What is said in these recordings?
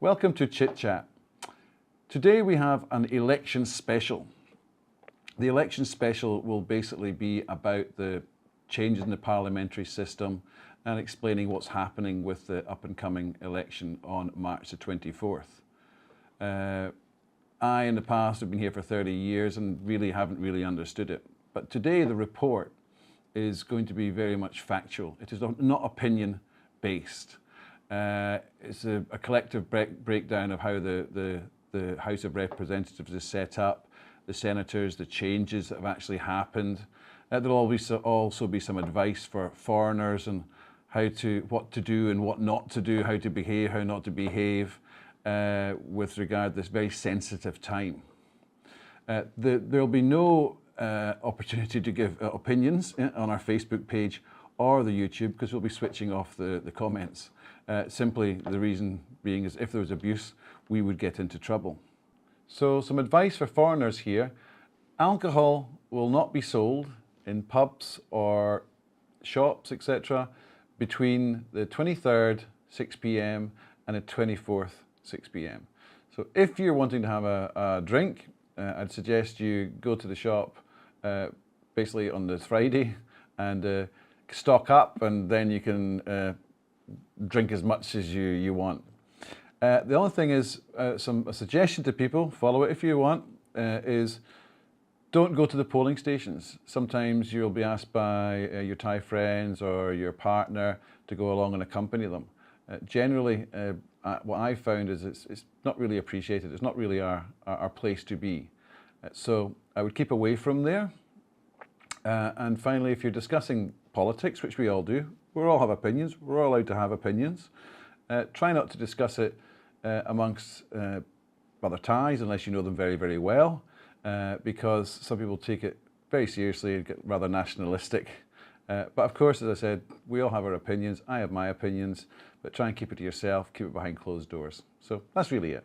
Welcome to ChitChat. Today we have an election special. The election special will basically be about the changes in the parliamentary system and explaining what's happening with the up-and-coming election on March the 24th. I, in the past, have been here for 30 years and really haven't really understood it. But today the report is going to be very much factual. It is not opinion-based. It's a collective breakdown of how the House of Representatives is set up, the senators, the changes that have actually happened. There'll also be some advice for foreigners and what to do and what not to do, how to behave, how not to behave with regard to this very sensitive time. There'll be no opportunity to give opinions on our Facebook page or the YouTube because we'll be switching off the comments. Simply the reason being is if there was abuse, we would get into trouble. So some advice for foreigners here. Alcohol will not be sold in pubs or shops, etc. between the 23rd, 6 p.m. and the 24th, 6 p.m. So if you're wanting to have a drink, I'd suggest you go to the shop basically on the Friday and stock up, and then you can drink as much as you want. The other thing is a suggestion to people, follow it if you want, is don't go to the polling stations. Sometimes you'll be asked by your Thai friends or your partner to go along and accompany them. Generally, what I've found is it's not really appreciated. It's not really our place to be. So I would keep away from there. And finally, if you're discussing politics, which we all do, we all have opinions, we're all allowed to have opinions. Try not to discuss it amongst other Thais unless you know them very, very well, because some people take it very seriously and get rather nationalistic. But of course, as I said, we all have our opinions. I have my opinions, but try and keep it to yourself, keep it behind closed doors. So that's really it.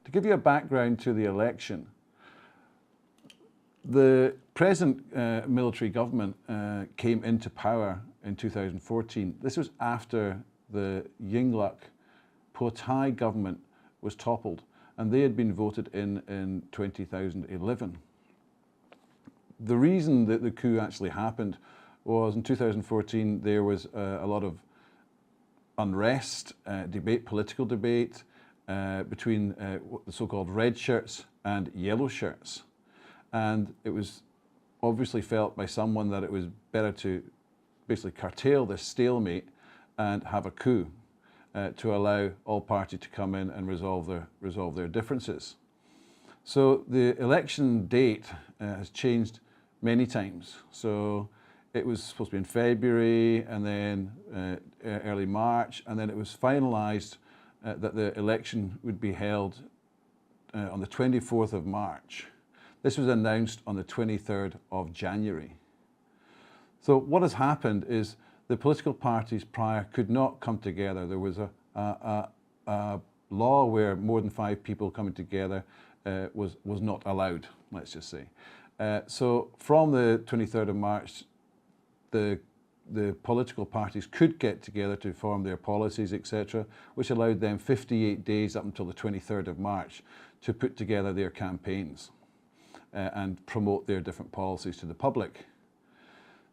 To give you a background to the election, the present military government came into power in 2014. This was after the Yingluck Po Thai government was toppled, and they had been voted in 2011. The reason that the coup actually happened was in 2014 there was a lot of unrest, political debate between the so-called red shirts and yellow shirts. And it was obviously felt by someone that it was better to basically curtail this stalemate and have a coup to allow all parties to come in and resolve their differences. So the election date has changed many times. So it was supposed to be in February and then early March, and then it was finalized that the election would be held on the 24th of March. This was announced on the 23rd of January. So what has happened is the political parties prior could not come together. There was a law where more than 5 people coming together was not allowed, let's just say. So from the 23rd of March, the political parties could get together to form their policies, etc., which allowed them 58 days up until the 23rd of March to put together their campaigns and promote their different policies to the public.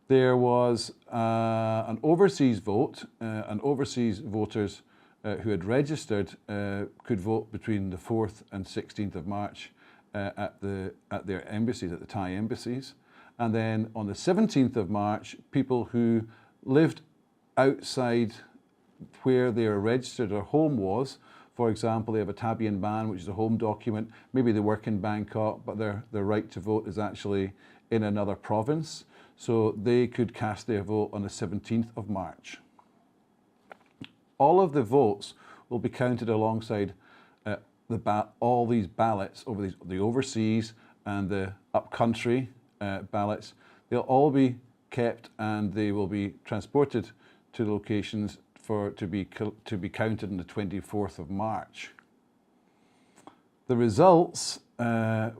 There was an overseas vote, and overseas voters who had registered could vote between the 4th and 16th of March at their embassies, at the Thai embassies. And then on the 17th of March, people who lived outside where their registered or home was, for example, they have a Tabian ban, which is a home document. Maybe they work in Bangkok, but their right to vote is actually in another province. So they could cast their vote on the 17th of March. All of the votes will be counted alongside all these ballots over the overseas and the upcountry ballots. They'll all be kept and they will be transported to locations to be counted on the 24th of March. The results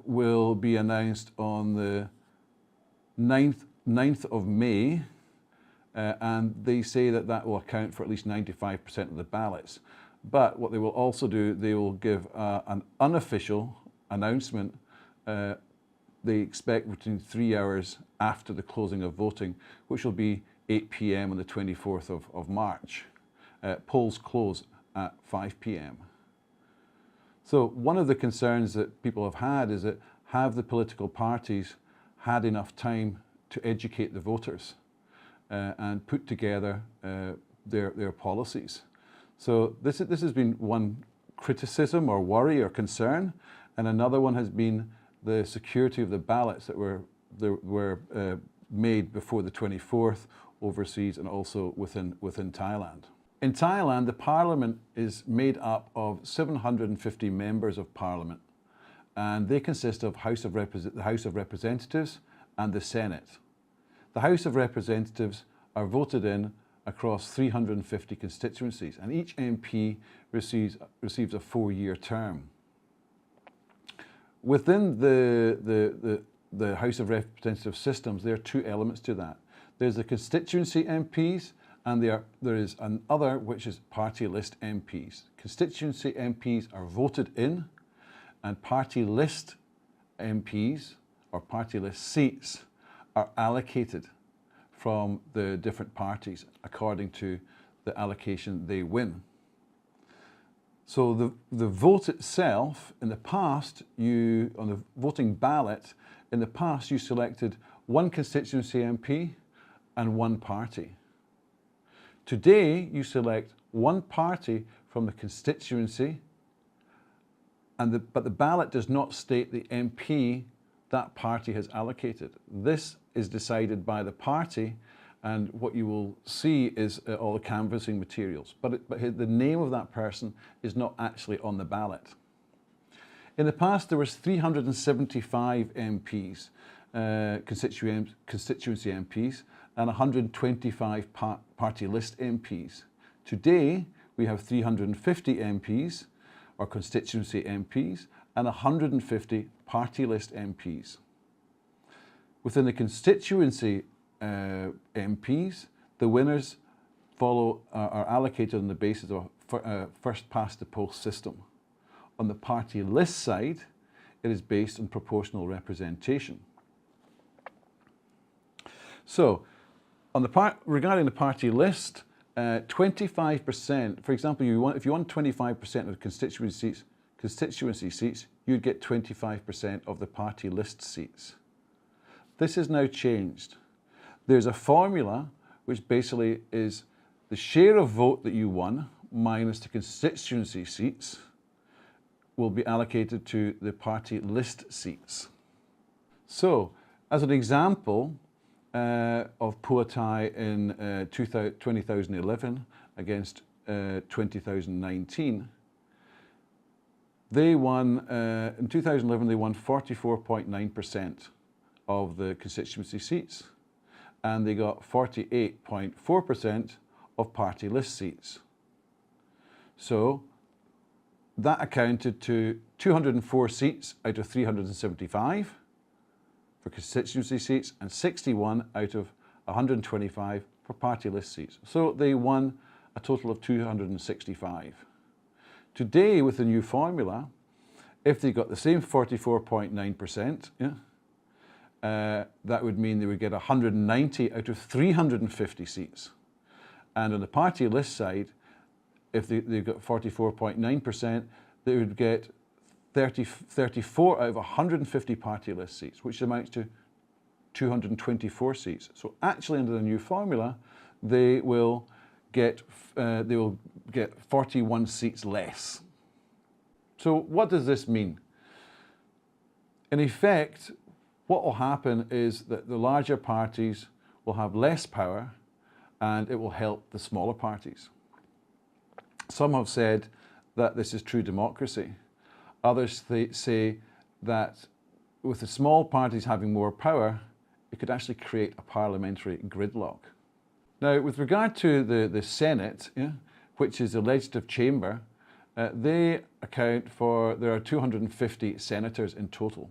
will be announced on the 9th of May, and they say that will account for at least 95% of the ballots. But what they will also do, they will give an unofficial announcement. They expect between 3 hours after the closing of voting, which will be 8 p.m. on the 24th of March. Polls close at 5 p.m. So one of the concerns that people have had is that have the political parties had enough time to educate the voters and put together their policies? So this has been one criticism or worry or concern, and another one has been the security of the ballots that were made before the 24th overseas and also within Thailand. In Thailand, the parliament is made up of 750 members of parliament, and they consist of the House of Representatives and the Senate. The House of Representatives are voted in across 350 constituencies, and each MP receives a 4-year term. Within the House of Representative systems, there are two elements to that. There's the constituency MPs, and there is another, which is party list MPs. Constituency MPs are voted in, and party list MPs, or party list seats, are allocated from the different parties according to the allocation they win. So the vote itself, in the past, on the voting ballot, in the past you selected one constituency MP and one party. Today you select one party from the constituency, but the ballot does not state the MP that party has allocated. This is decided by the party, and what you will see is all the canvassing materials. But the name of that person is not actually on the ballot. In the past, there was 375 MPs, constituency MPs, and 125 party list MPs. Today, we have 350 MPs, or constituency MPs, and 150 party list MPs. Within the constituency MPs, the winners are allocated on the basis of a first past the post system. On the party list side, it is based on proportional representation. So, regarding the party list, 25%, for example, if you want 25% of constituency seats, you'd get 25% of the party list seats. This has now changed. There's a formula which basically is the share of vote that you won minus the constituency seats will be allocated to the party list seats. So, as an example of Phua Thai in 2011 against 2019, they won, in 2011 they won 44.9% of the constituency seats, and they got 48.4% of party list seats. So that accounted to 204 seats out of 375 for constituency seats and 61 out of 125 for party list seats. So they won a total of 265. Today, with the new formula, if they got the same 44.9%, that would mean they would get 190 out of 350 seats. And on the party list side, if they got 44.9%, they would get 34 out of 150 party list seats, which amounts to 224 seats. So actually, under the new formula, they will get 41 seats less. So what does this mean? In effect, what will happen is that the larger parties will have less power, and it will help the smaller parties. Some have said that this is true democracy. Others say that with the small parties having more power, it could actually create a parliamentary gridlock. Now, with regard to the Senate, which is the legislative chamber, they account for, there are 250 senators in total.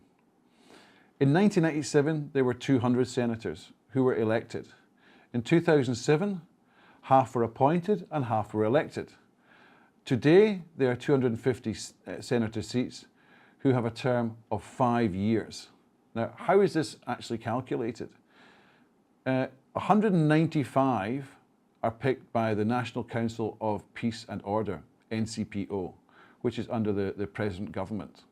In 1997, there were 200 senators who were elected. In 2007, half were appointed and half were elected. Today, there are 250 senator seats who have a term of 5 years. Now, how is this actually calculated? 195 are picked by the National Council of Peace and Order, NCPO, which is under the present government.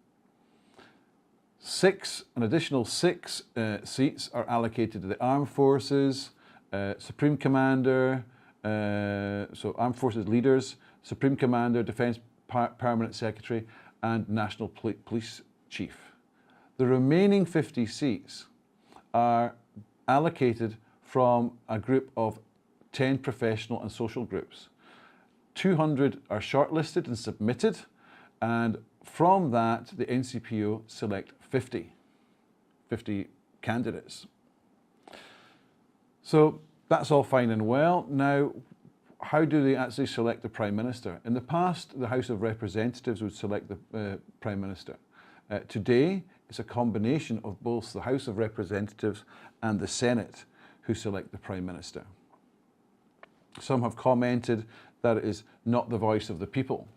An additional six seats are allocated to the Armed Forces, Supreme Commander, so Armed Forces leaders, Supreme Commander, Defence Permanent Secretary, and National Police Chief. The remaining 50 seats are allocated from a group of 10 professional and social groups. 200 are shortlisted and submitted, and from that, the NCPO select 50 candidates. So that's all fine and well. Now, how do they actually select the Prime Minister? In the past, the House of Representatives would select the Prime Minister. Today, it's a combination of both the House of Representatives and the Senate who select the Prime Minister. Some have commented that it is not the voice of the people,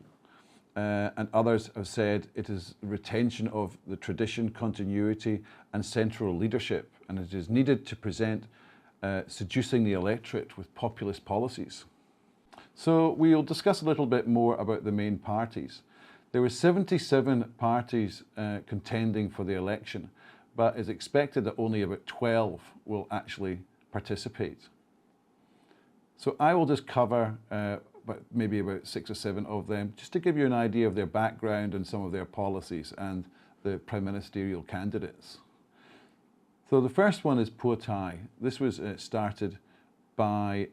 and others have said it is retention of the tradition, continuity, and central leadership, and it is needed to present seducing the electorate with populist policies. So we'll discuss a little bit more about the main parties. There were 77 parties contending for the election, but it's expected that only about 12 will actually participate. So I will just cover maybe about 6 or 7 of them, just to give you an idea of their background and some of their policies and the prime ministerial candidates. So the first one is Pheu Thai. This was started by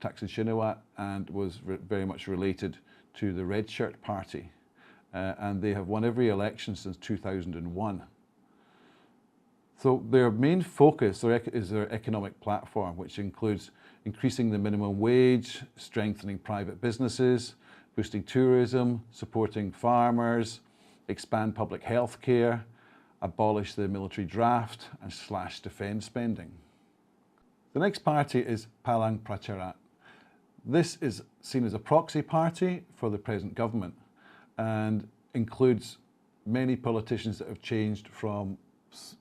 Thaksin Shinawatra and was very much related to the Red Shirt Party. And they have won every election since 2001. So their main focus is their economic platform, which includes increasing the minimum wage, strengthening private businesses, boosting tourism, supporting farmers, expand public health care, abolish the military draft, and slash defence spending. The next party is Palang Pracharat. This is seen as a proxy party for the present government and includes many politicians that have changed from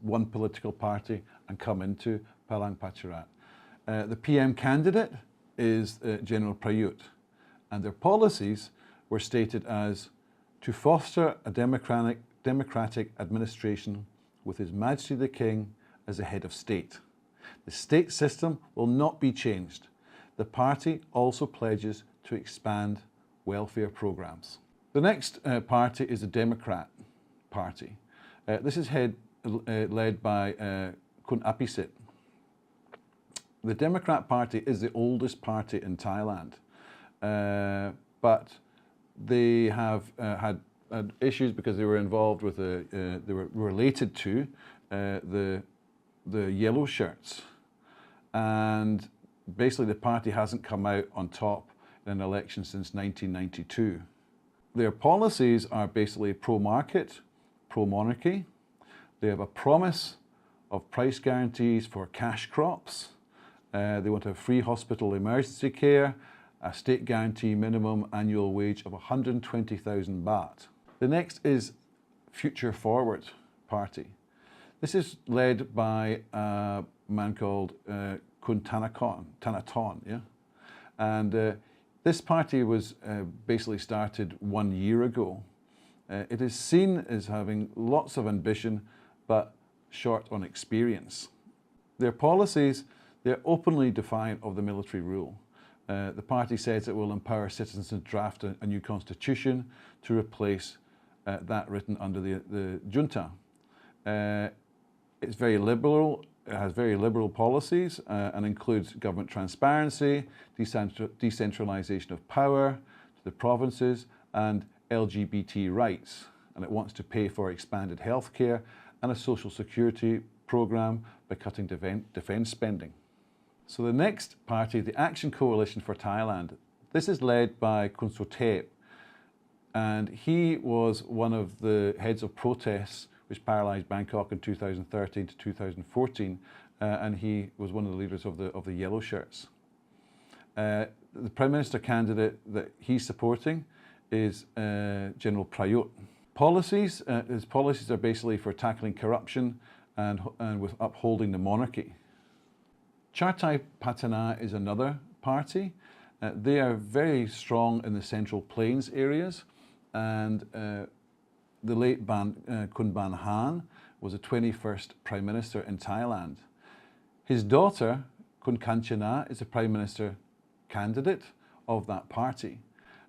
one political party and come into Palang Pracharat. The PM candidate is General Prayut, and their policies were stated as to foster a democratic administration with His Majesty the King as the head of state. The state system will not be changed. The party also pledges to expand welfare programs. The next party is the Democrat Party. This is led by Kun Apisit. The Democrat Party is the oldest party in Thailand, but they have had issues because they were involved with they were related to the yellow shirts, and basically the party hasn't come out on top in an election since 1992. Their policies are basically pro-market, pro-monarchy. They have a promise of price guarantees for cash crops. They want to have free hospital emergency care, a state guarantee minimum annual wage of 120,000 baht. The next is Future Forward Party. This is led by a man called Kun Thanathorn, yeah? And this party was basically started 1 year ago. It is seen as having lots of ambition, but short on experience. Their policies, they're openly defiant of the military rule. The party says it will empower citizens to draft a new constitution to replace that written under the junta. It's very liberal. It has very liberal policies and includes government transparency, decentralization of power to the provinces, and LGBT rights. And it wants to pay for expanded healthcare and a social security program by cutting defence spending. So the next party, the Action Coalition for Thailand, this is led by Kun Suthep, and he was one of the heads of protests which paralysed Bangkok in 2013 to 2014, and he was one of the leaders of the yellow shirts. The Prime Minister candidate that he's supporting is General Prayut. Policies, his policies are basically for tackling corruption and with upholding the monarchy. Chhatai Patana is another party. They are very strong in the Central Plains areas, and the late Kun Ban Han was the 21st Prime Minister in Thailand. His daughter, Kun Kanchana, is the Prime Minister candidate of that party.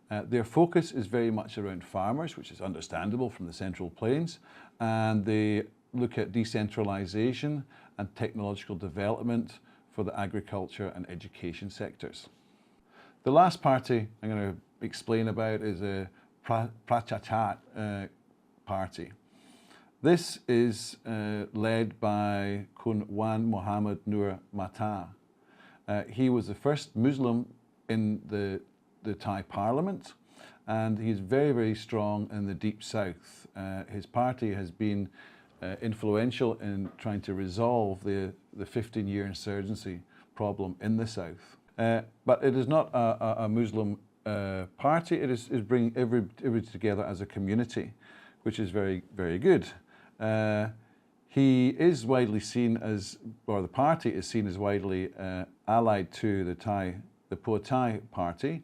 Their focus is very much around farmers, which is understandable from the Central Plains, and they look at decentralisation and technological development for the agriculture and education sectors. The last party I'm going to explain about is a Prachachat party. This is led by Kun Wan Muhammad Nur Mata. He was the first Muslim in the Thai parliament, and he's very, very strong in the Deep South. His party has been influential in trying to resolve the 15-year insurgency problem in the South. But it is not a Muslim party. It is bringing everybody together as a community, which is very, very good. He is widely seen as, or the party is seen as widely allied to the Pheu Thai party,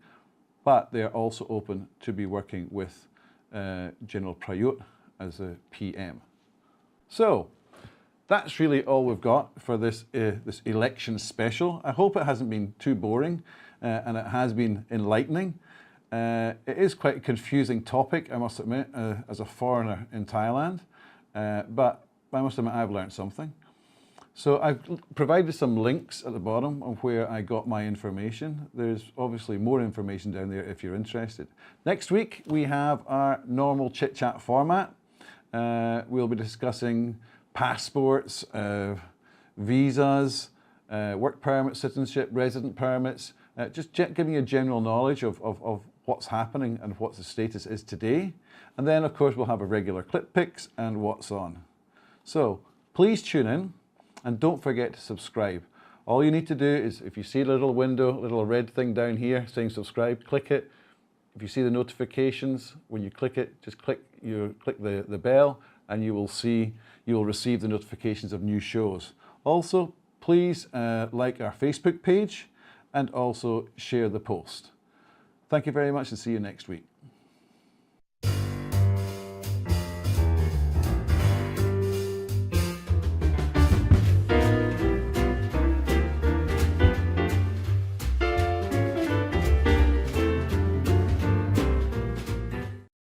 but they are also open to be working with General Prayut as a PM. So that's really all we've got for this election special. I hope it hasn't been too boring and it has been enlightening. It is quite a confusing topic, I must admit, as a foreigner in Thailand, but I must admit I've learned something. So I've provided some links at the bottom of where I got my information. There's obviously more information down there if you're interested. Next week we have our normal chit-chat format. We'll be discussing passports, visas, work permit, citizenship, resident permits, just giving you a general knowledge of what's happening and what the status is today. And then of course we'll have a regular clip picks and what's on. So please tune in and don't forget to subscribe. All you need to do is, if you see a little window, little red thing down here saying subscribe, click it. If you see the notifications, when you click it, just click the bell and you will receive the notifications of new shows. Also, please like our Facebook page and also share the post. Thank you very much and see you next week.